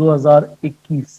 2021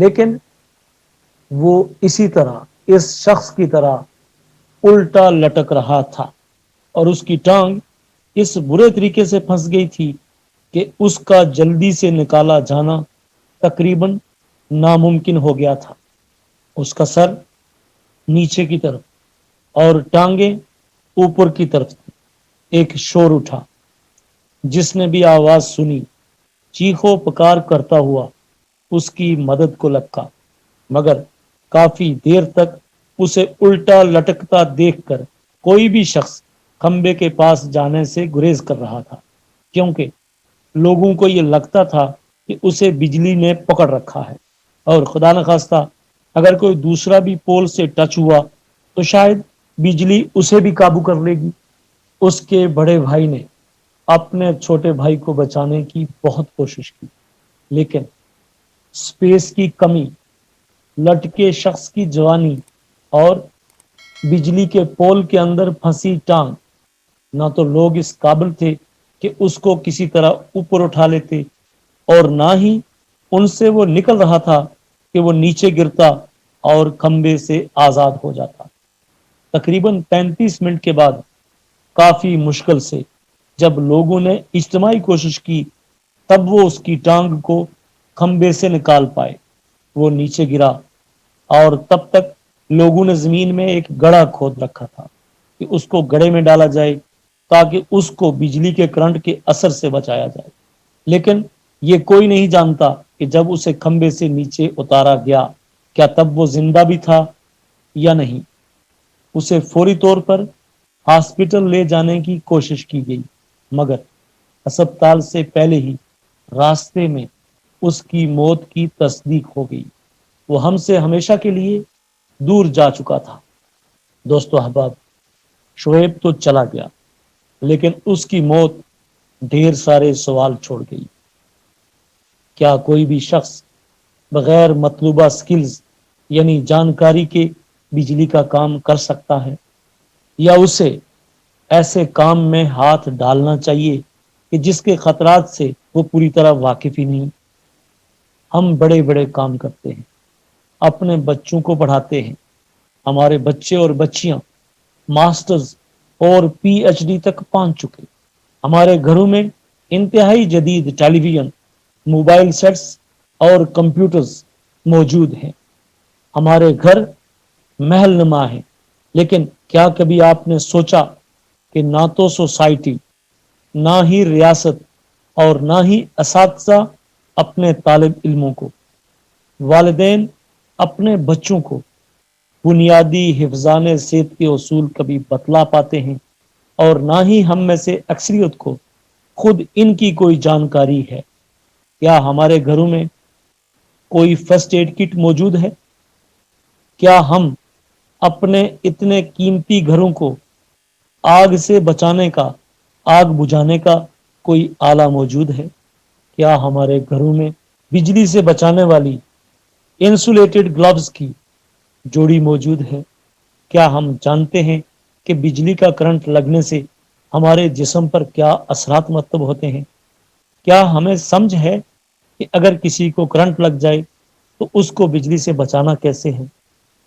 لیکن وہ اسی طرح اس شخص کی طرح الٹا لٹک رہا تھا اور اس کی ٹانگ اس برے طریقے سے پھنس گئی تھی کہ اس کا جلدی سے نکالا جانا تقریباً ناممکن ہو گیا تھا۔ اس کا سر نیچے کی طرف اور ٹانگیں اوپر کی طرف تھی۔ ایک شور اٹھا، جس نے بھی آواز سنی چیخو پکار کرتا ہوا اس کی مدد کو لپکا، مگر کافی دیر تک اسے الٹا لٹکتا دیکھ کر کوئی بھی شخص کھمبے کے پاس جانے سے گریز کر رہا تھا، کیونکہ لوگوں کو یہ لگتا تھا کہ اسے بجلی نے پکڑ رکھا ہے اور خدا نخواستہ اگر کوئی دوسرا بھی پول سے ٹچ ہوا تو شاید بجلی اسے بھی قابو کر لے گی۔ اس کے بڑے بھائی نے اپنے چھوٹے بھائی کو بچانے کی بہت کوشش کی، لیکن سپیس کی کمی، لٹکے شخص کی جوانی اور بجلی کے پول کے اندر پھنسی ٹانگ، نہ تو لوگ اس قابل تھے کہ اس کو کسی طرح اوپر اٹھا لیتے اور نہ ہی ان سے وہ نکل رہا تھا کہ وہ نیچے گرتا اور کھمبے سے آزاد ہو جاتا۔ تقریباً 35 منٹ کے بعد کافی مشکل سے جب لوگوں نے اجتماعی کوشش کی تب وہ اس کی ٹانگ کو کھمبے سے نکال پائے۔ وہ نیچے گرا اور تب تک لوگوں نے زمین میں ایک گڑھا کھود رکھا تھا کہ اس کو گڑھے میں ڈالا جائے تاکہ اس کو بجلی کے کرنٹ کے اثر سے بچایا جائے، لیکن یہ کوئی نہیں جانتا کہ جب اسے کھمبے سے نیچے اتارا گیا کیا تب وہ زندہ بھی تھا یا نہیں۔ اسے فوری طور پر ہاسپٹل لے جانے کی کوشش کی گئی، مگر ہسپتال سے پہلے ہی راستے میں اس کی موت کی تصدیق ہو گئی۔ وہ ہم سے ہمیشہ کے لیے دور جا چکا تھا۔ دوستو احباب، شعیب تو چلا گیا، لیکن اس کی موت ڈھیر سارے سوال چھوڑ گئی۔ کیا کوئی بھی شخص بغیر مطلوبہ سکلز یعنی جانکاری کے بجلی کا کام کر سکتا ہے، یا اسے ایسے کام میں ہاتھ ڈالنا چاہیے کہ جس کے خطرات سے وہ پوری طرح واقف ہی نہیں؟ ہم بڑے بڑے کام کرتے ہیں، اپنے بچوں کو پڑھاتے ہیں، ہمارے بچے اور بچیاں ماسٹرز اور پی ایچ ڈی تک پہنچ چکے، ہمارے گھروں میں انتہائی جدید ٹیلی ویژن، موبائل سیٹس اور کمپیوٹرز موجود ہیں، ہمارے گھر محل نما ہیں، لیکن کیا کبھی آپ نے سوچا کہ نہ تو سوسائٹی، نہ ہی ریاست اور نہ ہی اساتذہ اپنے طالب علموں کو، والدین اپنے بچوں کو بنیادی حفظان صحت کے اصول کبھی بتلا پاتے ہیں، اور نہ ہی ہم میں سے اکثریت کو خود ان کی کوئی جانکاری ہے؟ کیا ہمارے گھروں میں کوئی فرسٹ ایڈ کٹ موجود ہے؟ کیا ہم اپنے اتنے قیمتی گھروں کو آگ سے بچانے کا، آگ بجھانے کا کوئی آلہ موجود ہے؟ کیا ہمارے گھروں میں بجلی سے بچانے والی انسولیٹڈ گلوز کی جوڑی موجود ہے؟ کیا ہم جانتے ہیں کہ بجلی کا کرنٹ لگنے سے ہمارے جسم پر کیا اثرات مرتب ہوتے ہیں؟ کیا ہمیں سمجھ ہے کہ اگر کسی کو کرنٹ لگ جائے تو اس کو بجلی سے بچانا کیسے ہے،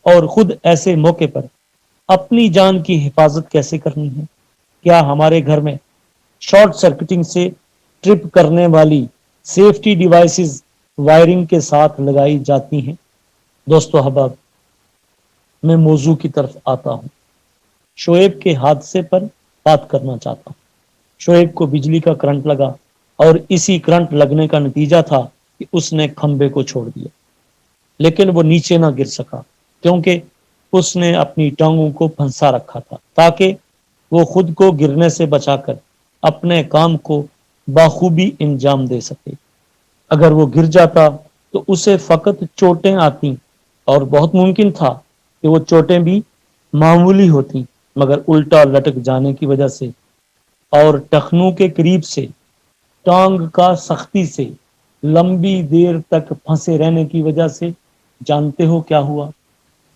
اور خود ایسے موقع پر اپنی جان کی حفاظت کیسے کرنی ہے؟ کیا ہمارے گھر میں شارٹ سرکٹنگ سے ٹرپ کرنے والی سیفٹی ڈیوائسز وائرنگ کے ساتھ لگائی جاتی ہیں؟ دوستو احباب، میں موضوع کی طرف آتا ہوں۔ شعیب کے حادثے پر بات کرنا چاہتا ہوں۔ شعیب کو بجلی کا کرنٹ لگا اور اسی کرنٹ لگنے کا نتیجہ تھا کہ اس نے کھمبے کو چھوڑ دیا، لیکن وہ نیچے نہ گر سکا کیونکہ اس نے اپنی ٹانگوں کو پھنسا رکھا تھا تاکہ وہ خود کو گرنے سے بچا کر اپنے کام کو بخوبی انجام دے سکے۔ اگر وہ گر جاتا تو اسے فقط چوٹیں آتی، اور بہت ممکن تھا کہ وہ چوٹیں بھی معمولی ہوتی، مگر الٹا لٹک جانے کی وجہ سے اور ٹخنوں کے قریب سے ٹانگ کا سختی سے لمبی دیر تک پھنسے رہنے کی وجہ سے جانتے ہو کیا ہوا؟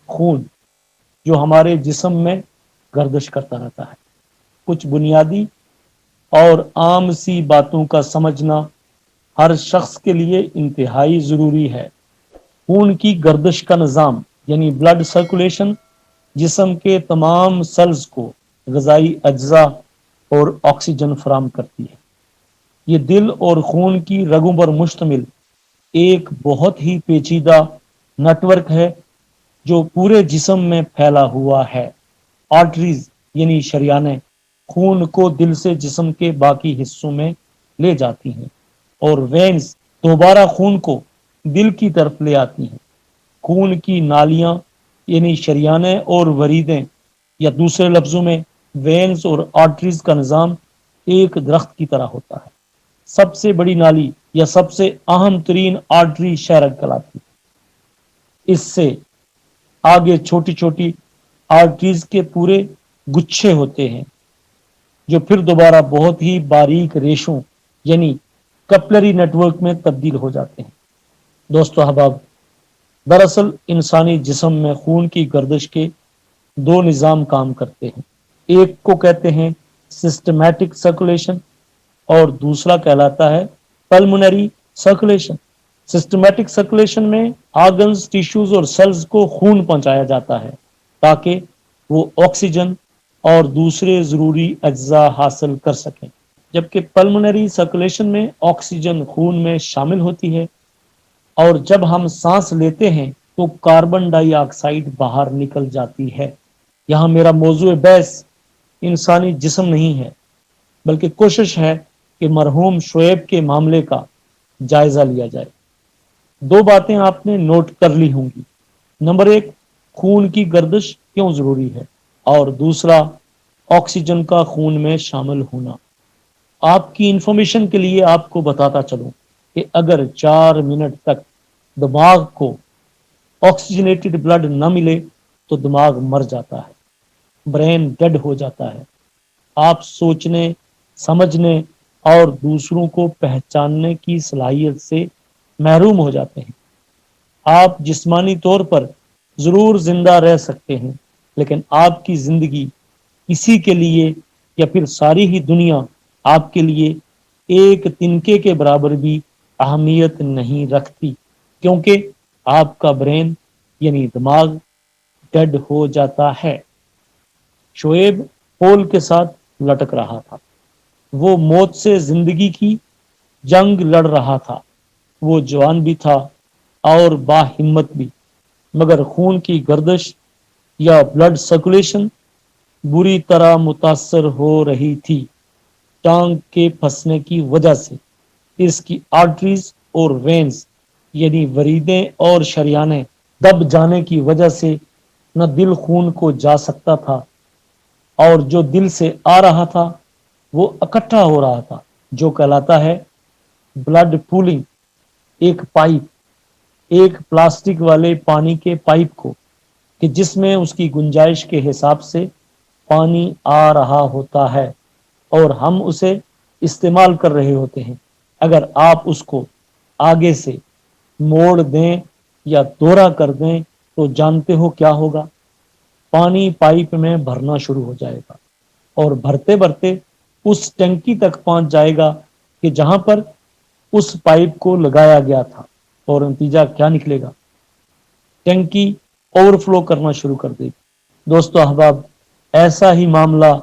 خون جو ہمارے جسم میں گردش کرتا رہتا ہے۔ کچھ بنیادی اور عام سی باتوں کا سمجھنا ہر شخص کے لیے انتہائی ضروری ہے۔ خون کی گردش کا نظام یعنی بلڈ سرکولیشن جسم کے تمام سیلز کو غذائی اجزاء اور آکسیجن فراہم کرتی ہے۔ یہ دل اور خون کی رگوں پر مشتمل ایک بہت ہی پیچیدہ نیٹ ورک ہے جو پورے جسم میں پھیلا ہوا ہے۔ آرٹریز یعنی شریانیں خون کو دل سے جسم کے باقی حصوں میں لے جاتی ہیں اور وینز دوبارہ خون کو دل کی طرف لے آتی ہیں۔ خون کی نالیاں یعنی شریانیں اور وریدیں یا دوسرے لفظوں میں وینز اور آرٹریز کا نظام ایک درخت کی طرح ہوتا ہے۔ سب سے بڑی نالی یا سب سے اہم ترین آرٹری شہرگ کہلاتی ہے۔ اس سے آگے چھوٹی چھوٹی آرٹریز کے پورے گچھے ہوتے ہیں جو پھر دوبارہ بہت ہی باریک ریشوں یعنی کپلری نیٹ ورک میں تبدیل ہو جاتے ہیں۔ دوستو احباب، دراصل انسانی جسم میں خون کی گردش کے دو نظام کام کرتے ہیں۔ ایک کو کہتے ہیں سسٹمیٹک سرکولیشن اور دوسرا کہلاتا ہے پلمونری سرکولیشن۔ سسٹمیٹک سرکولیشن میں آرگنز، ٹیشوز اور سیلز کو خون پہنچایا جاتا ہے تاکہ وہ آکسیجن اور دوسرے ضروری اجزاء حاصل کر سکیں، جبکہ پلمونری سرکولیشن میں آکسیجن خون میں شامل ہوتی ہے اور جب ہم سانس لیتے ہیں تو کاربن ڈائی آکسائڈ باہر نکل جاتی ہے۔ یہاں میرا موضوع بحث انسانی جسم نہیں ہے، بلکہ کوشش ہے کہ مرحوم شعیب کے معاملے کا جائزہ لیا جائے۔ دو باتیں آپ نے نوٹ کر لی ہوں گی۔ نمبر ایک، خون کی گردش کیوں ضروری ہے، اور دوسرا، آکسیجن کا خون میں شامل ہونا۔ آپ کی انفارمیشن کے لیے آپ کو بتاتا چلوں کہ اگر 4 منٹ تک دماغ کو آکسیجنیٹڈ بلڈ نہ ملے تو دماغ مر جاتا ہے، برین ڈیڈ ہو جاتا ہے۔ آپ سوچنے، سمجھنے اور دوسروں کو پہچاننے کی صلاحیت سے محروم ہو جاتے ہیں۔ آپ جسمانی طور پر ضرور زندہ رہ سکتے ہیں، لیکن آپ کی زندگی کسی کے لیے یا پھر ساری ہی دنیا آپ کے لیے ایک تنکے کے برابر بھی اہمیت نہیں رکھتی، کیونکہ آپ کا برین یعنی دماغ ڈیڈ ہو جاتا ہے۔ شعیب پول کے ساتھ لٹک رہا تھا، وہ موت سے زندگی کی جنگ لڑ رہا تھا۔ وہ جوان بھی تھا اور باہمت بھی، مگر خون کی گردش یا بلڈ سرکولیشن بری طرح متاثر ہو رہی تھی۔ ٹانگ کے پھنسنے کی وجہ سے اس کی آرٹریز اور وینز یعنی وریدیں اور شریانیں دب جانے کی وجہ سے نہ دل خون کو جا سکتا تھا، اور جو دل سے آ رہا تھا وہ اکٹھا ہو رہا تھا، جو کہلاتا ہے بلڈ پولنگ۔ ایک پائپ، ایک پلاسٹک والے پانی کے پائپ کو کہ جس میں اس کی گنجائش کے حساب سے پانی آ رہا ہوتا ہے اور ہم اسے استعمال کر رہے ہوتے ہیں، اگر آپ اس کو آگے سے موڑ دیں یا دوہرا کر دیں تو جانتے ہو کیا ہوگا؟ پانی پائپ میں بھرنا شروع ہو جائے گا اور بھرتے بھرتے اس ٹنکی تک پہنچ جائے گا کہ جہاں پر اس پائپ کو لگایا گیا تھا، اور نتیجہ کیا نکلے گا؟ ٹنکی اوور فلو کرنا شروع کر دے گی۔ دوستو احباب، ایسا ہی معاملہ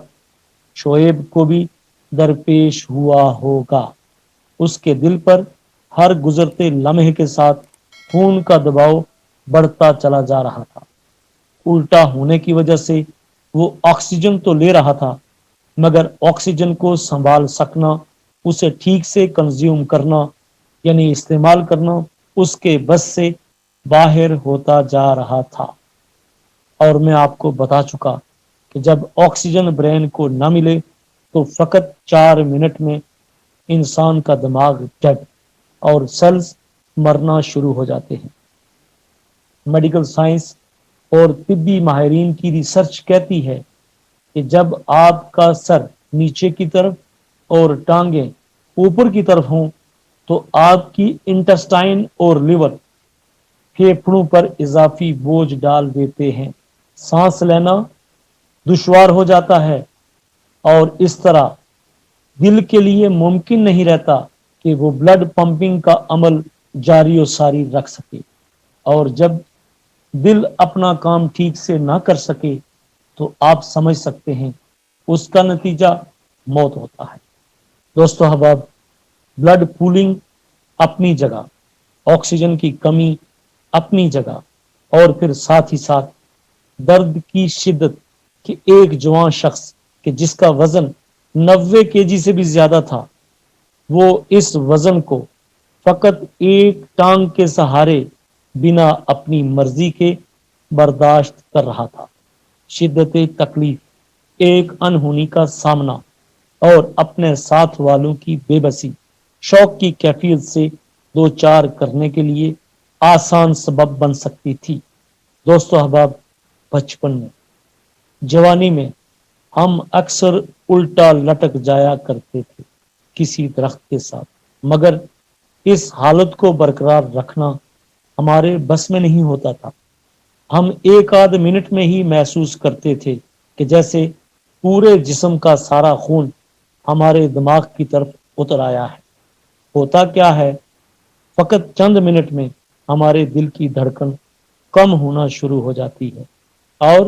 شعیب کو بھی درپیش ہوا ہوگا۔ اس کے دل پر ہر گزرتے لمحے کے ساتھ خون کا دباؤ بڑھتا چلا جا رہا تھا۔ الٹا ہونے کی وجہ سے وہ آکسیجن تو لے رہا تھا، مگر آکسیجن کو سنبھال سکنا، اسے ٹھیک سے کنزیوم کرنا یعنی استعمال کرنا اس کے بس سے باہر ہوتا جا رہا تھا۔ اور میں آپ کو بتا چکا کہ جب آکسیجن برین کو نہ ملے تو فقط 4 منٹ میں انسان کا دماغ ڈیڈ اور سیلز مرنا شروع ہو جاتے ہیں۔ میڈیکل سائنس اور طبی ماہرین کی ریسرچ کہتی ہے کہ جب آپ کا سر نیچے کی طرف اور ٹانگیں اوپر کی طرف ہوں تو آپ کی انٹسٹائن اور لیور پھیپھڑوں پر اضافی بوجھ ڈال دیتے ہیں، سانس لینا دشوار ہو جاتا ہے، اور اس طرح دل کے لیے ممکن نہیں رہتا کہ وہ بلڈ پمپنگ کا عمل جاری و ساری رکھ سکے، اور جب دل اپنا کام ٹھیک سے نہ کر سکے تو آپ سمجھ سکتے ہیں اس کا نتیجہ موت ہوتا ہے۔ دوستو احباب، بلڈ پولنگ اپنی جگہ، آکسیجن کی کمی اپنی جگہ، اور پھر ساتھ ہی ساتھ درد کی شدت کہ ایک جوان شخص کہ جس کا وزن 90 kg سے بھی زیادہ تھا، وہ اس وزن کو فقط ایک ٹانگ کے سہارے بنا اپنی مرضی کے برداشت کر رہا تھا۔ شدت تکلیف، ایک انہونی کا سامنا اور اپنے ساتھ والوں کی بے بسی شوق کی کیفیت سے دو چار کرنے کے لیے آسان سبب بن سکتی تھی۔ دوستو احباب، بچپن میں، جوانی میں ہم اکثر الٹا لٹک جایا کرتے تھے کسی درخت کے ساتھ، مگر اس حالت کو برقرار رکھنا ہمارے بس میں نہیں ہوتا تھا۔ ہم ایک آدھ منٹ میں ہی محسوس کرتے تھے کہ جیسے پورے جسم کا سارا خون ہمارے دماغ کی طرف اتر آیا ہے۔ ہوتا کیا ہے، فقط چند منٹ میں ہمارے دل کی دھڑکن کم ہونا شروع ہو جاتی ہے اور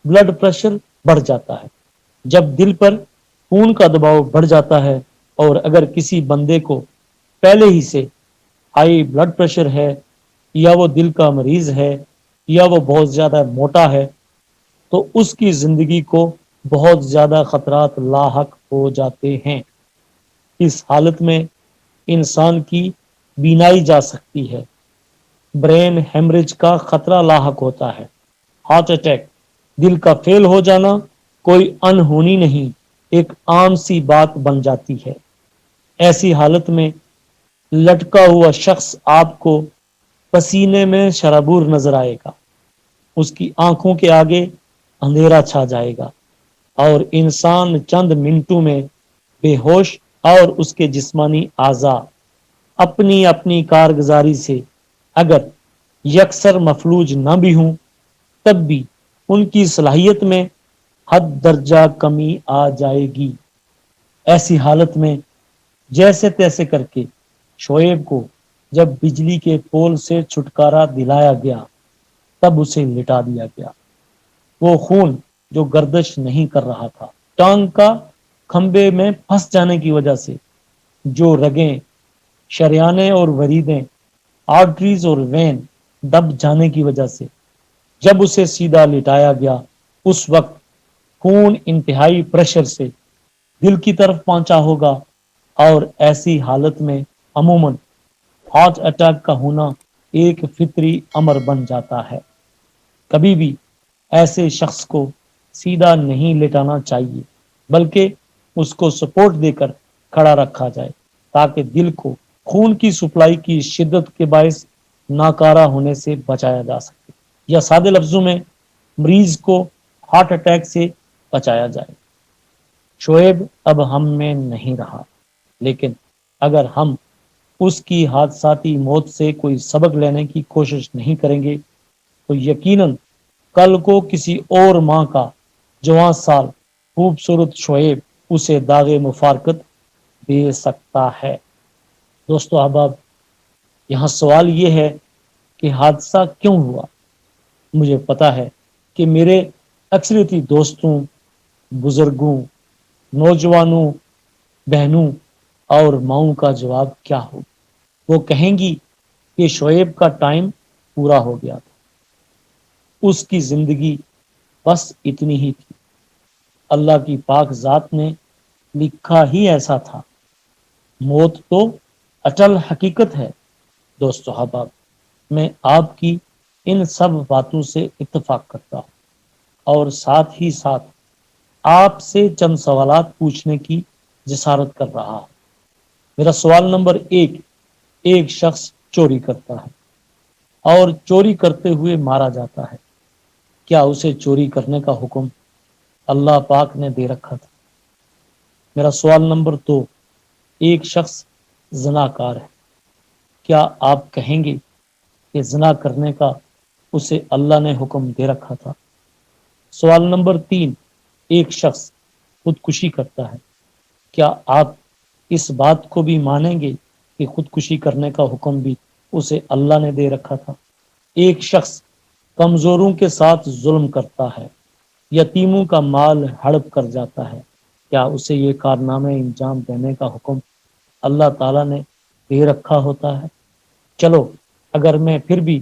بلڈ پریشر بڑھ جاتا ہے۔ جب دل پر خون کا دباؤ بڑھ جاتا ہے اور اگر کسی بندے کو پہلے ہی سے ہائی بلڈ پریشر ہے، یا وہ دل کا مریض ہے، یا وہ بہت زیادہ موٹا ہے، تو اس کی زندگی کو بہت زیادہ خطرات لاحق ہو جاتے ہیں۔ اس حالت میں انسان کی بینائی جا سکتی ہے، برین ہیمریج کا خطرہ لاحق ہوتا ہے، ہارٹ اٹیک، دل کا فیل ہو جانا کوئی انہونی نہیں، ایک عام سی بات بن جاتی ہے۔ ایسی حالت میں لٹکا ہوا شخص آپ کو پسینے میں شرابور نظر آئے گا، اس کی آنکھوں کے آگے اندھیرا چھا جائے گا اور انسان چند منٹوں میں بے ہوش اور اس کے جسمانی اعضاء اپنی اپنی کارگزاری سے اگر یکسر مفلوج نہ بھی ہوں، تب بھی ان کی صلاحیت میں حد درجہ کمی آ جائے گی۔ ایسی حالت میں جیسے تیسے کر کے شعیب کو جب بجلی کے پول سے چھٹکارا دلایا گیا، تب اسے لٹا دیا گیا۔ وہ خون جو گردش نہیں کر رہا تھا، ٹانگ کا کھمبے میں پھنس جانے کی وجہ سے، جو رگیں، شریانیں اور وریدیں، آرٹریز اور وین دب جانے کی وجہ سے، جب اسے سیدھا لٹایا گیا، اس وقت خون انتہائی پریشر سے دل کی طرف پہنچا ہوگا، اور ایسی حالت میں عموماً ہارٹ اٹیک کا ہونا ایک فطری امر بن جاتا ہے۔ کبھی بھی ایسے شخص کو سیدھا نہیں لٹانا چاہیے، بلکہ اس کو سپورٹ دے کر کھڑا رکھا جائے تاکہ دل کو خون کی سپلائی کی شدت کے باعث ناکارہ ہونے سے بچایا جا سکے، یا سادے لفظوں میں مریض کو ہارٹ اٹیک سے بچایا جائے۔ شعیب اب ہم میں نہیں رہا، لیکن اگر ہم اس کی حادثاتی موت سے کوئی سبق لینے کی کوشش نہیں کریں گے تو یقیناً کل کو کسی اور ماں کا جوان سال خوبصورت شعیب اسے داغ مفارقت دے سکتا ہے۔ دوستو احباب، یہاں سوال یہ ہے کہ حادثہ کیوں ہوا؟ مجھے پتا ہے کہ میرے اکثریتی دوستوں، بزرگوں، نوجوانوں، بہنوں اور ماؤں کا جواب کیا ہو؟ وہ کہیں گی کہ شعیب کا ٹائم پورا ہو گیا تھا، اس کی زندگی بس اتنی ہی تھی، اللہ کی پاک ذات نے لکھا ہی ایسا تھا۔ موت تو اٹل حقیقت ہے۔ دوستو احباب، میں آپ کی ان سب باتوں سے اتفاق کرتا ہوں اور ساتھ ہی ساتھ آپ سے چند سوالات پوچھنے کی جسارت کر رہا ہوں۔ میرا سوال نمبر ایک شخص چوری کرتا ہے اور چوری کرتے ہوئے مارا جاتا ہے، کیا اسے چوری کرنے کا حکم اللہ پاک نے دے رکھا تھا؟ میرا سوال نمبر 2، ایک شخص زناکار ہے، کیا آپ کہیں گے کہ زنا کرنے کا اسے اللہ نے حکم دے رکھا تھا؟ سوال نمبر 3، ایک شخص خودکشی کرتا ہے، کیا آپ اس بات کو بھی مانیں گے کہ خودکشی کرنے کا حکم بھی اسے اللہ نے دے رکھا تھا؟ ایک شخص کمزوروں کے ساتھ ظلم کرتا ہے، یتیموں کا مال ہڑپ کر جاتا ہے، کیا اسے یہ کارنامے انجام دینے کا حکم اللہ تعالیٰ نے دے رکھا ہوتا ہے؟ چلو، اگر میں پھر بھی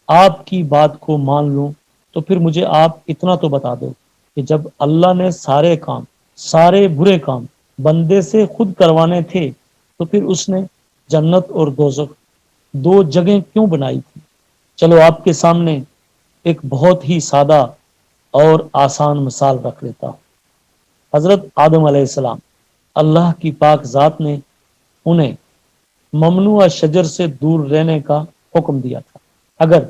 آپ کی بات کو مان لوں تو پھر مجھے آپ اتنا تو بتا دو کہ جب اللہ نے سارے برے کام بندے سے خود کروانے تھے تو پھر اس نے جنت اور دوزخ دو جگہیں کیوں بنائی تھی؟ چلو آپ کے سامنے ایک بہت ہی سادہ اور آسان مثال رکھ لیتا ہوں۔ حضرت آدم علیہ السلام، اللہ کی پاک ذات نے انہیں ممنوع شجر سے دور رہنے کا حکم دیا تھا۔ اگر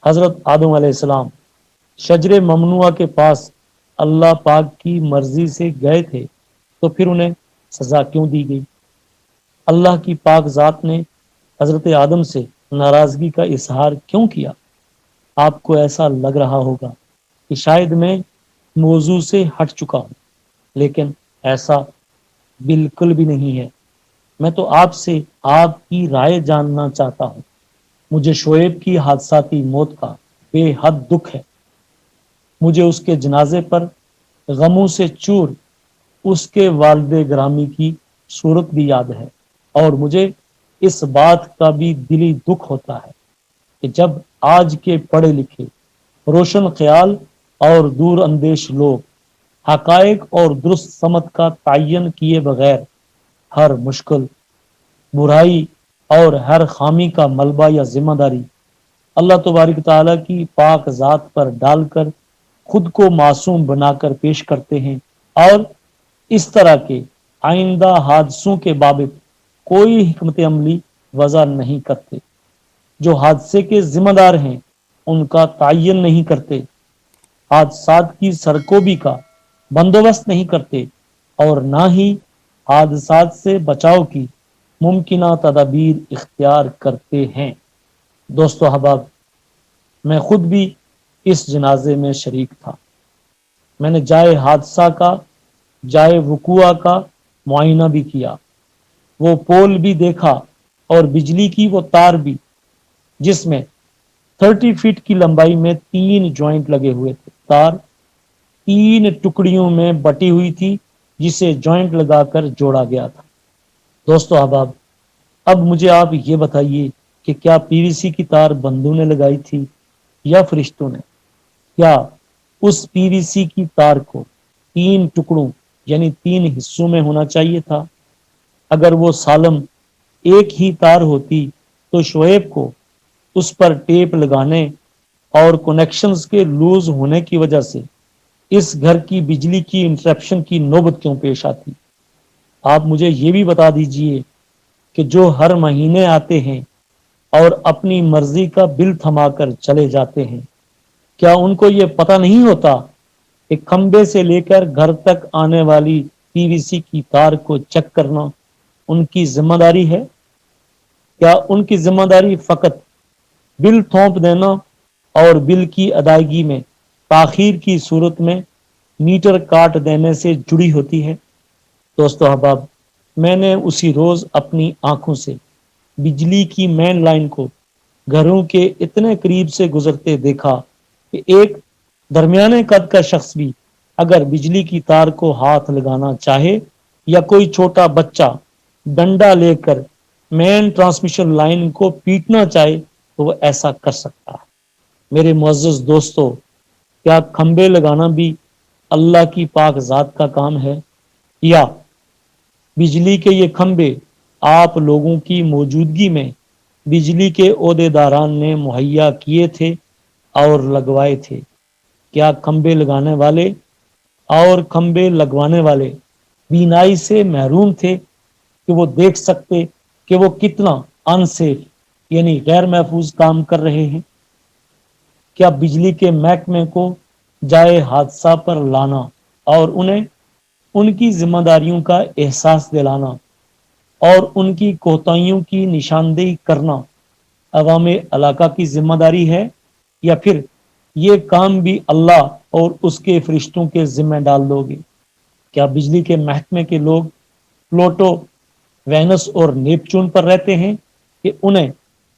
حضرت آدم علیہ السلام شجر ممنوع کے پاس اللہ پاک کی مرضی سے گئے تھے تو پھر انہیں سزا کیوں دی گئی؟ اللہ کی پاک ذات نے حضرت آدم سے ناراضگی کا اظہار کیوں کیا؟ آپ کو ایسا لگ رہا ہوگا کہ شاید میں موضوع سے ہٹ چکا ہوں، لیکن ایسا بالکل بھی نہیں ہے۔ میں تو آپ سے آپ کی رائے جاننا چاہتا ہوں۔ مجھے شعیب کی حادثاتی موت کا بے حد دکھ ہے۔ مجھے اس کے جنازے پر غموں سے چور اس کے والد گرامی کی صورت بھی یاد ہے، اور مجھے اس بات کا بھی دلی دکھ ہوتا ہے کہ جب آج کے پڑھے لکھے، روشن خیال اور دور اندیش لوگ حقائق اور درست سمت کا تعین کیے بغیر ہر مشکل، برائی اور ہر خامی کا ملبہ یا ذمہ داری اللہ تبارک تعالیٰ کی پاک ذات پر ڈال کر خود کو معصوم بنا کر پیش کرتے ہیں، اور اس طرح کے آئندہ حادثوں کے بابت کوئی حکمت عملی وضع نہیں کرتے، جو حادثے کے ذمہ دار ہیں ان کا تعین نہیں کرتے، حادثات کی سرکوبی کا بندوبست نہیں کرتے، اور نہ ہی حادثات سے بچاؤ کی ممکنہ تدابیر اختیار کرتے ہیں۔ دوستو احباب، میں خود بھی اس جنازے میں شریک تھا۔ میں نے جائے حادثہ کا، جائے وقوع کا معائنہ بھی کیا، وہ پول بھی دیکھا اور بجلی کی وہ تار بھی جس میں 30 فٹ کی لمبائی میں 3 جوائنٹ لگے ہوئے تھے۔ تار 3 ٹکڑیوں میں بٹی ہوئی تھی جسے جوائنٹ لگا کر جوڑا گیا تھا۔ دوستو احباب، اب مجھے آپ یہ بتائیے کہ کیا پی وی سی کی تار بندوں نے لگائی تھی یا فرشتوں نے؟ کیا اس پی وی سی کی تار کو 3 ٹکڑوں یعنی 3 حصوں میں ہونا چاہیے تھا؟ اگر وہ سالم ایک ہی تار ہوتی تو شعیب کو اس پر ٹیپ لگانے اور کنیکشنز کے لوز ہونے کی وجہ سے اس گھر کی بجلی کی انٹرپشن کی نوبت کیوں پیش آتی؟ آپ مجھے یہ بھی بتا دیجئے کہ جو ہر مہینے آتے ہیں اور اپنی مرضی کا بل تھما کر چلے جاتے ہیں، کیا ان کو یہ پتہ نہیں ہوتا کہ کھمبے سے لے کر گھر تک آنے والی پی وی سی کی تار کو چیک کرنا ان کی ذمہ داری ہے؟ کیا ان کی ذمہ داری فقط بل تھوپ دینا اور بل کی ادائیگی میں تاخیر کی صورت میں میٹر کاٹ دینے سے جڑی ہوتی ہے؟ دوستو احباب، میں نے اسی روز اپنی آنکھوں سے بجلی کی مین لائن کو گھروں کے اتنے قریب سے گزرتے دیکھا کہ ایک درمیانے قد کا شخص بھی اگر بجلی کی تار کو ہاتھ لگانا چاہے یا کوئی چھوٹا بچہ ڈنڈا لے کر مین ٹرانسمیشن لائن کو پیٹنا چاہے تو وہ ایسا کر سکتا ہے۔ میرے معزز دوستو، کیا کھمبے لگانا بھی اللہ کی پاک ذات کا کام ہے؟ یا بجلی کے یہ کھمبے آپ لوگوں کی موجودگی میں بجلی کے عہدے داران نے مہیا کیے تھے اور لگوائے تھے؟ کیا کھمبے لگانے والے اور کھمبے لگوانے والے بینائی سے محروم تھے کہ وہ دیکھ سکتے کہ وہ کتنا ان سیف یعنی غیر محفوظ کام کر رہے ہیں؟ کیا بجلی کے محکمے کو جائے حادثہ پر لانا اور انہیں ان کی ذمہ داریوں کا احساس دلانا اور ان کی کوتاہیوں کی نشاندہی کرنا عوام علاقہ کی ذمہ داری ہے، یا پھر یہ کام بھی اللہ اور اس کے فرشتوں کے ذمہ ڈال دو گے؟ کیا بجلی کے محکمے کے لوگ پلوٹو، وینس اور نیپچون پر رہتے ہیں کہ انہیں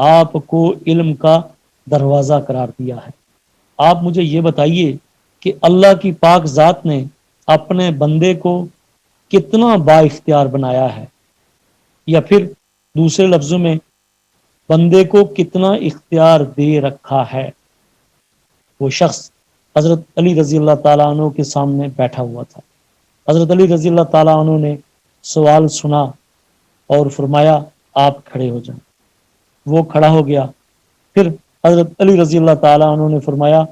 آپ کو علم کا دروازہ قرار دیا ہے۔ آپ مجھے یہ بتائیے کہ اللہ کی پاک ذات نے اپنے بندے کو کتنا با اختیار بنایا ہے، یا پھر دوسرے لفظوں میں بندے کو کتنا اختیار دے رکھا ہے۔ وہ شخص حضرت علی رضی اللہ تعالیٰ عنہ کے سامنے بیٹھا ہوا تھا۔ حضرت علی رضی اللہ تعالیٰ عنہ نے سوال سنا اور فرمایا آپ کھڑے ہو جائیں۔ وہ کھڑا ہو گیا۔ پھر حضرت علی رضی اللہ تعالیٰ عنہ نے فرمایا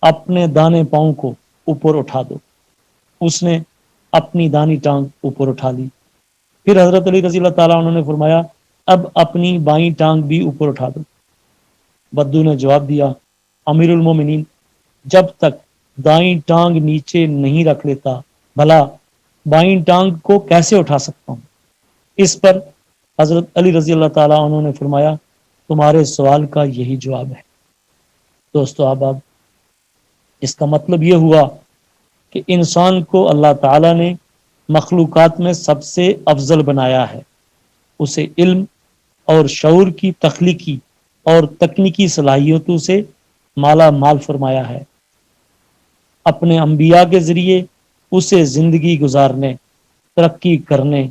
اپنے دانے پاؤں کو اوپر اٹھا دو۔ اس نے اپنی دانی ٹانگ اوپر اٹھا لی۔ پھر حضرت علی رضی اللہ تعالیٰ عنہ نے فرمایا اب اپنی بائیں ٹانگ بھی اوپر اٹھا دو۔ بدو نے جواب دیا امیر المومنین، جب تک دائیں ٹانگ نیچے نہیں رکھ لیتا بھلا بائیں ٹانگ کو کیسے اٹھا سکتا ہوں؟ اس پر حضرت علی رضی اللہ تعالیٰ عنہ نے فرمایا تمہارے سوال کا یہی جواب ہے۔ دوستو احباب، اس کا مطلب یہ ہوا کہ انسان کو اللہ تعالیٰ نے مخلوقات میں سب سے افضل بنایا ہے۔ اسے علم اور شعور کی تخلیقی اور تکنیکی صلاحیتوں سے مالا مال فرمایا ہے۔ اپنے انبیاء کے ذریعے اسے زندگی گزارنے، ترقی کرنے،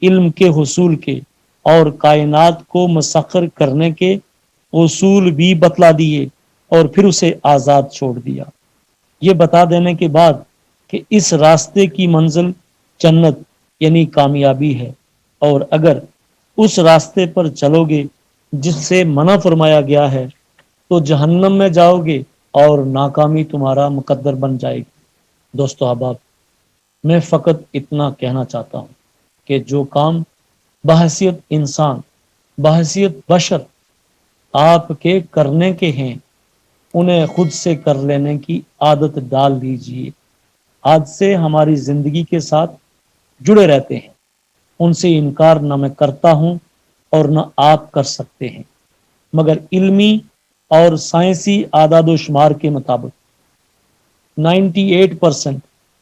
علم کے حصول کے اور کائنات کو مسخر کرنے کے اصول بھی بتلا دیے اور پھر اسے آزاد چھوڑ دیا، یہ بتا دینے کے بعد کہ اس راستے کی منزل جنت یعنی کامیابی ہے، اور اگر اس راستے پر چلو گے جس سے منع فرمایا گیا ہے تو جہنم میں جاؤ گے اور ناکامی تمہارا مقدر بن جائے گی۔ دوستو احباب، میں فقط اتنا کہنا چاہتا ہوں کہ جو کام بحیثیت انسان، بحیثیت بشر آپ کے کرنے کے ہیں انہیں خود سے کر لینے کی عادت ڈال دیجیے۔ آج سے ہماری زندگی کے ساتھ جڑے رہتے ہیں، ان سے انکار نہ میں کرتا ہوں اور نہ آپ کر سکتے ہیں، مگر علمی اور سائنسی اعداد و شمار کے مطابق 98%،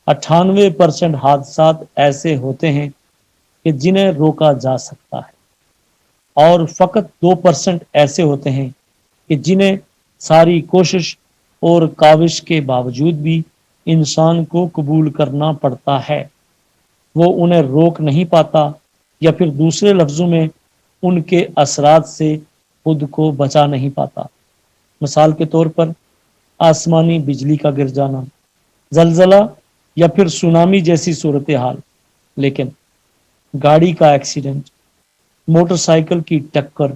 98% حادثات ایسے ہوتے ہیں کہ جنہیں روکا جا سکتا ہے، اور فقط 2% ایسے ہوتے ہیں کہ جنہیں ساری کوشش اور کاوش کے باوجود بھی انسان کو قبول کرنا پڑتا ہے۔ وہ انہیں روک نہیں پاتا، یا پھر دوسرے لفظوں میں ان کے اثرات سے خود کو بچا نہیں پاتا۔ مثال کے طور پر آسمانی بجلی کا گر جانا، زلزلہ یا پھر سونامی جیسی صورتحال۔ لیکن گاڑی کا ایکسیڈنٹ، موٹر سائیکل کی ٹکر،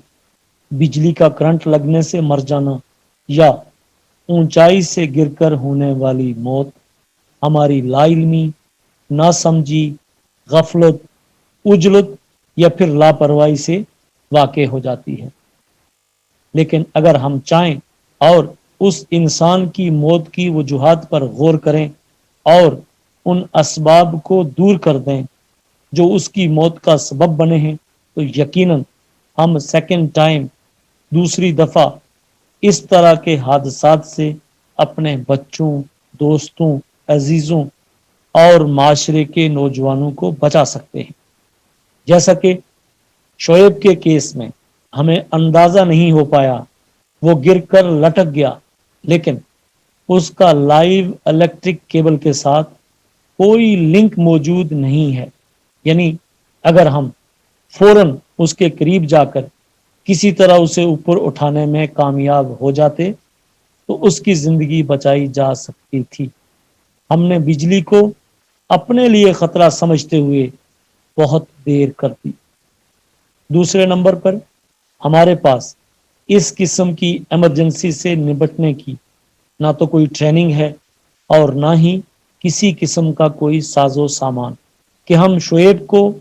بجلی کا کرنٹ لگنے سے مر جانا یا اونچائی سے گر کر ہونے والی موت ہماری لا علمی، ناسمجھی، غفلت، عجلت یا پھر لاپرواہی سے واقع ہو جاتی ہے۔ لیکن اگر ہم چاہیں اور اس انسان کی موت کی وجوہات پر غور کریں اور ان اسباب کو دور کر دیں جو اس کی موت کا سبب بنے ہیں، تو یقیناً ہم سیکنڈ ٹائم، دوسری دفعہ اس طرح کے حادثات سے اپنے بچوں، دوستوں، عزیزوں اور معاشرے کے نوجوانوں کو بچا سکتے ہیں۔ جیسا کہ شعیب کے کیس میں ہمیں اندازہ نہیں ہو پایا، وہ گر کر لٹک گیا، لیکن اس کا لائیو الیکٹرک کیبل کے ساتھ کوئی لنک موجود نہیں ہے، یعنی اگر ہم فوراً اس کے قریب جا کر کسی طرح اسے اوپر اٹھانے میں کامیاب ہو جاتے تو اس کی زندگی بچائی جا سکتی تھی۔ ہم نے بجلی کو اپنے لیے خطرہ سمجھتے ہوئے بہت دیر کر دی۔ دوسرے نمبر پر ہمارے پاس اس قسم کی ایمرجنسی سے نپٹنے کی نہ تو کوئی ٹریننگ ہے اور نہ ہی کسی قسم کا کوئی ساز و سامان کہ ہم شعیب کو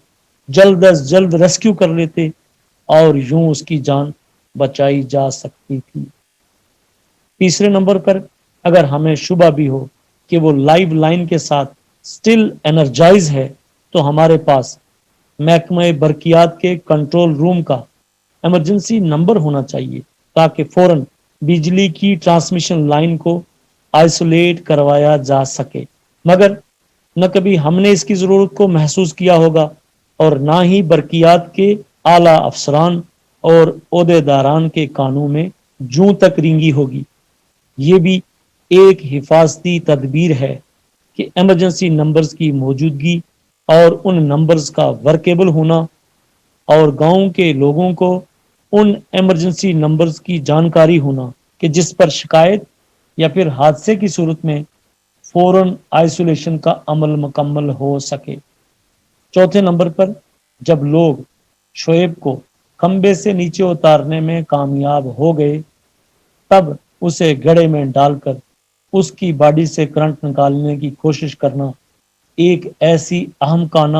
جلد از جلد ریسکیو کر لیتے اور یوں اس کی جان بچائی جا سکتی تھی۔ تیسرے نمبر پر اگر ہمیں شبہ بھی ہو کہ وہ لائیو لائن کے ساتھ سٹل انرجائز ہے تو ہمارے پاس محکمہ برقیات کے کنٹرول روم کا ایمرجنسی نمبر ہونا چاہیے تاکہ فوراً بجلی کی ٹرانسمیشن لائن کو آئسولیٹ کروایا جا سکے۔ مگر نہ کبھی ہم نے اس کی ضرورت کو محسوس کیا ہوگا اور نہ ہی برقیات کے اعلیٰ افسران اور عہدے داران کے کانوں میں جوں تک رینگی ہوگی۔ یہ بھی ایک حفاظتی تدبیر ہے کہ ایمرجنسی نمبرز کی موجودگی اور ان نمبرز کا ورکیبل ہونا، اور گاؤں کے لوگوں کو ان ایمرجنسی نمبرز کی جانکاری ہونا کہ جس پر شکایت یا پھر حادثے کی صورت میں فوراً آئسولیشن کا عمل مکمل ہو سکے۔ چوتھے نمبر پر جب لوگ شعیب کو کھمبے سے نیچے اتارنے میں کامیاب ہو گئے، تب اسے گڑھے میں ڈال کر اس کی باڈی سے کرنٹ نکالنے کی کوشش کرنا ایک ایسی احمقانہ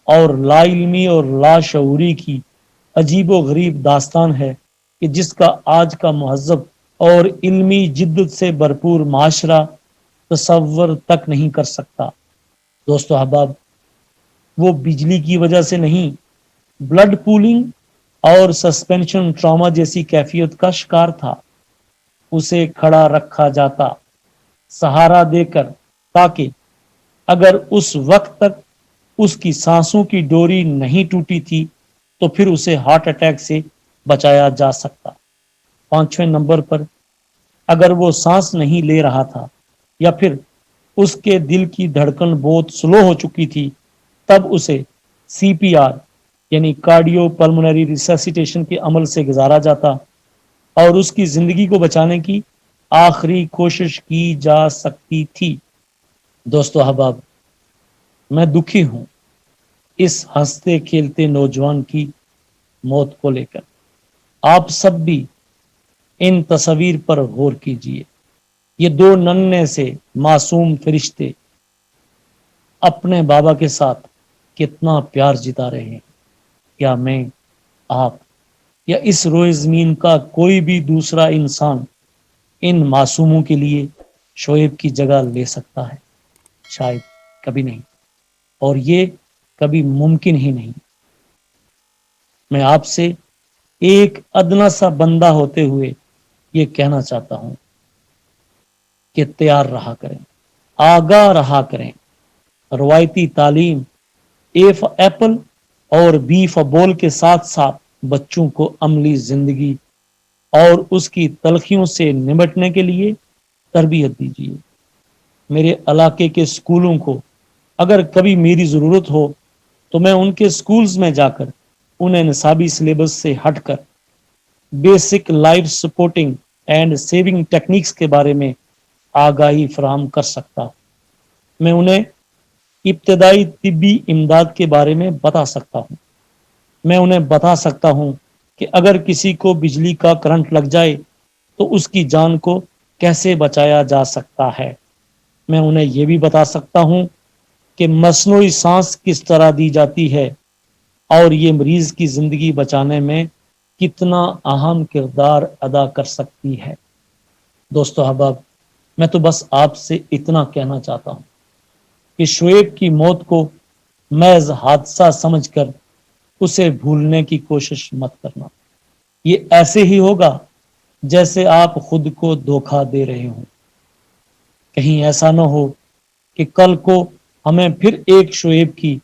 اور لا علمی اور لا شعوری کی عجیب و غریب داستان ہے کہ جس کا آج کا مہذب اور علمی جدت سے بھرپور معاشرہ تصور تک نہیں کر سکتا۔ دوستو احباب، وہ بجلی کی وجہ سے نہیں، بلڈ پولنگ اور سسپینشن ٹراما جیسی کیفیت کا شکار تھا۔ اسے کھڑا رکھا جاتا سہارا دے کر، تاکہ اگر اس وقت تک اس کی سانسوں کی ڈوری نہیں ٹوٹی تھی تو پھر اسے ہارٹ اٹیک سے بچایا جا سکتا۔ پانچویں نمبر پر اگر وہ سانس نہیں لے رہا تھا یا پھر اس کے دل کی دھڑکن بہت سلو ہو چکی تھی، تب اسے سی پی آر یعنی کارڈیو پلمونری ریسسیٹیشن کے عمل سے گزارا جاتا اور اس کی زندگی کو بچانے کی آخری کوشش کی جا سکتی تھی۔ دوستو احباب، میں دکھی ہوں اس ہنستے کھیلتے نوجوان کی موت کو لے کر۔ آپ سب بھی ان تصویر پر غور کیجئے۔ یہ دو ننھے سے معصوم فرشتے اپنے بابا کے ساتھ کتنا پیار جتا رہے ہیں۔ کیا میں، آپ یا اس روئے زمین کا کوئی بھی دوسرا انسان ان معصوموں کے لیے شعیب کی جگہ لے سکتا ہے؟ شاید کبھی نہیں، اور یہ کبھی ممکن ہی نہیں۔ میں آپ سے ایک ادنا سا بندہ ہوتے ہوئے یہ کہنا چاہتا ہوں کہ تیار رہا کریں، آگاہ رہا کریں۔ روایتی تعلیم اے فار ایپل اور بی فار بول کے ساتھ ساتھ بچوں کو عملی زندگی اور اس کی تلخیوں سے نمٹنے کے لیے تربیت دیجیے۔ میرے علاقے کے اسکولوں کو اگر کبھی میری ضرورت ہو تو میں ان کے اسکولز میں جا کر انہیں نصابی سلیبس سے ہٹ کر basic life supporting and saving techniques کے بارے میں آگاہی فراہم کر سکتا ہوں۔ میں انہیں ابتدائی طبی امداد کے بارے میں بتا سکتا ہوں۔ میں انہیں بتا سکتا ہوں کہ اگر کسی کو بجلی کا کرنٹ لگ جائے تو اس کی جان کو کیسے بچایا جا سکتا ہے۔ میں انہیں یہ بھی بتا سکتا ہوں کہ مصنوعی سانس کس طرح دی جاتی ہے اور یہ مریض کی زندگی بچانے میں کتنا اہم کردار ادا کر سکتی ہے۔ دوستو احباب، میں تو بس آپ سے اتنا کہنا چاہتا ہوں کہ شعیب کی موت کو محض حادثہ سمجھ کر اسے بھولنے کی کوشش مت کرنا۔ یہ ایسے ہی ہوگا جیسے آپ خود کو دھوکہ دے رہے ہوں۔ کہیں ایسا نہ ہو کہ کل کو ہمیں پھر ایک شعیب کی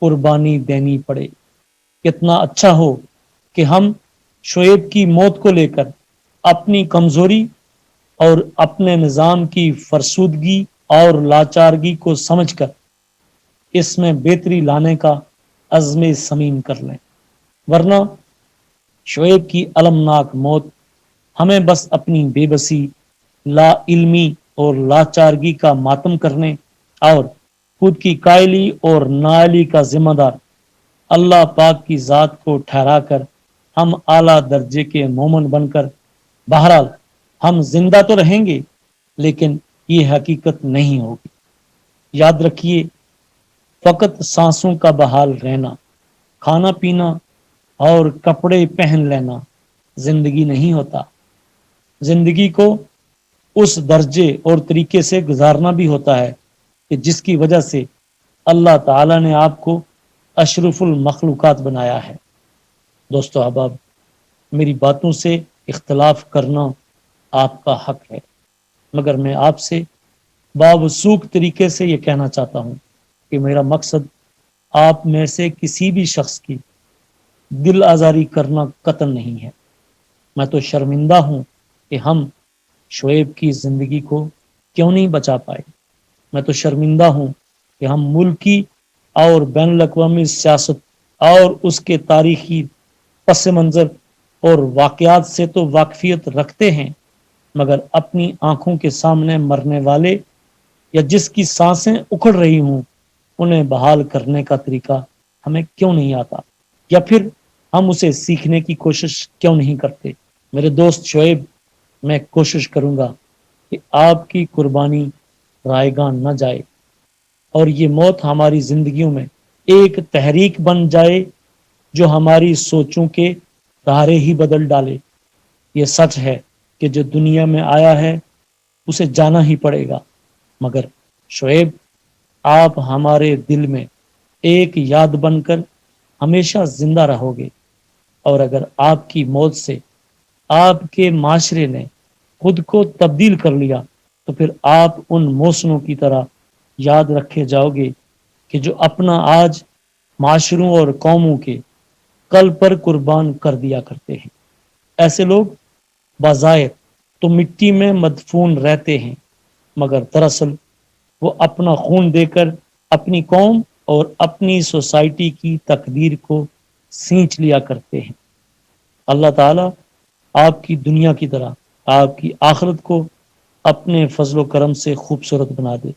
قربانی دینی پڑے۔ کتنا اچھا ہو کہ ہم شعیب کی موت کو لے کر اپنی کمزوری اور اپنے نظام کی فرسودگی اور لاچارگی کو سمجھ کر اس میں بہتری لانے کا عزم صمیم کر لیں، ورنہ شعیب کی المناک موت ہمیں بس اپنی بے بسی، لا علمی اور لاچارگی کا ماتم کرنے اور خود کی قائلی اور نااہلی کا ذمہ دار اللہ پاک کی ذات کو ٹھہرا کر ہم اعلیٰ درجے کے مومن بن کر، بہرحال ہم زندہ تو رہیں گے لیکن یہ حقیقت نہیں ہوگی۔ یاد رکھیے، فقط سانسوں کا بحال رہنا، کھانا پینا اور کپڑے پہن لینا زندگی نہیں ہوتا۔ زندگی کو اس درجے اور طریقے سے گزارنا بھی ہوتا ہے کہ جس کی وجہ سے اللہ تعالی نے آپ کو اشرف المخلوقات بنایا ہے۔ دوستو احباب، میری باتوں سے اختلاف کرنا آپ کا حق ہے، مگر میں آپ سے باوثوق طریقے سے یہ کہنا چاہتا ہوں کہ میرا مقصد آپ میں سے کسی بھی شخص کی دل آزاری کرنا قتل نہیں ہے۔ میں تو شرمندہ ہوں کہ ہم شعیب کی زندگی کو کیوں نہیں بچا پائے۔ میں تو شرمندہ ہوں کہ ہم ملکی اور بین الاقوامی سیاست اور اس کے تاریخی پس منظر اور واقعات سے تو واقفیت رکھتے ہیں، مگر اپنی آنکھوں کے سامنے مرنے والے یا جس کی سانسیں اکھڑ رہی ہوں انہیں بحال کرنے کا طریقہ ہمیں کیوں نہیں آتا، یا پھر ہم اسے سیکھنے کی کوشش کیوں نہیں کرتے۔ میرے دوست شعیب، میں کوشش کروں گا کہ آپ کی قربانی رائے گاں نہ جائے اور یہ موت ہماری زندگیوں میں ایک تحریک بن جائے جو ہماری سوچوں کے رارے ہی بدل ڈالے۔ یہ سچ ہے کہ جو دنیا میں آیا ہے اسے جانا ہی پڑے گا، مگر شعیب آپ ہمارے دل میں ایک یاد بن کر ہمیشہ زندہ رہو گے، اور اگر آپ کی موت سے آپ کے معاشرے نے خود کو تبدیل کر لیا تو پھر آپ ان موسموں کی طرح یاد رکھے جاؤ گے کہ جو اپنا آج معاشروں اور قوموں کے کل پر قربان کر دیا کرتے ہیں۔ ایسے لوگ بظاہر تو مٹی میں مدفون رہتے ہیں، مگر دراصل وہ اپنا خون دے کر اپنی قوم اور اپنی سوسائٹی کی تقدیر کو سینچ لیا کرتے ہیں۔ اللہ تعالی آپ کی دنیا کی طرح آپ کی آخرت کو اپنے فضل و کرم سے خوبصورت بنا دے،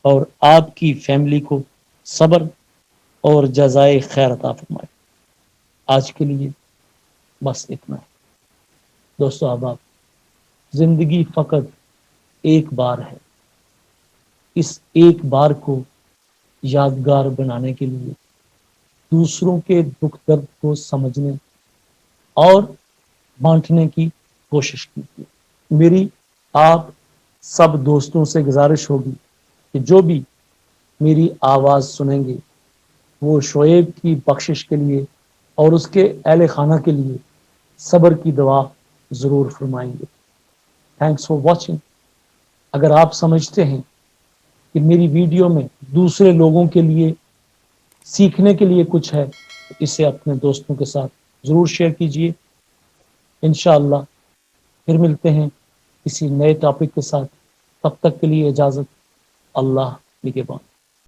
اور آپ کی فیملی کو صبر اور جزائے خیر عطا فرمائے۔ آج کے لیے بس اتنا ہے دوستو احباب۔ زندگی فقط ایک بار ہے، اس ایک بار کو یادگار بنانے کے لیے دوسروں کے دکھ درد کو سمجھنے اور بانٹنے کی کوشش کیجیے۔ میری آپ سب دوستوں سے گزارش ہوگی کہ جو بھی میری آواز سنیں گے وہ شعیب کی بخشش کے لیے اور اس کے اہل خانہ کے لیے صبر کی دعا ضرور فرمائیں گے۔ Thanks for watching. اگر آپ سمجھتے ہیں کہ میری ویڈیو میں دوسرے لوگوں کے لیے سیکھنے کے لیے کچھ ہے تو اسے اپنے دوستوں کے ساتھ ضرور شیئر کیجیے۔ انشاءاللہ پھر ملتے ہیں کسی نئے ٹاپک کے ساتھ، تب تک کے لیے اجازت۔ اللہ نگہبان۔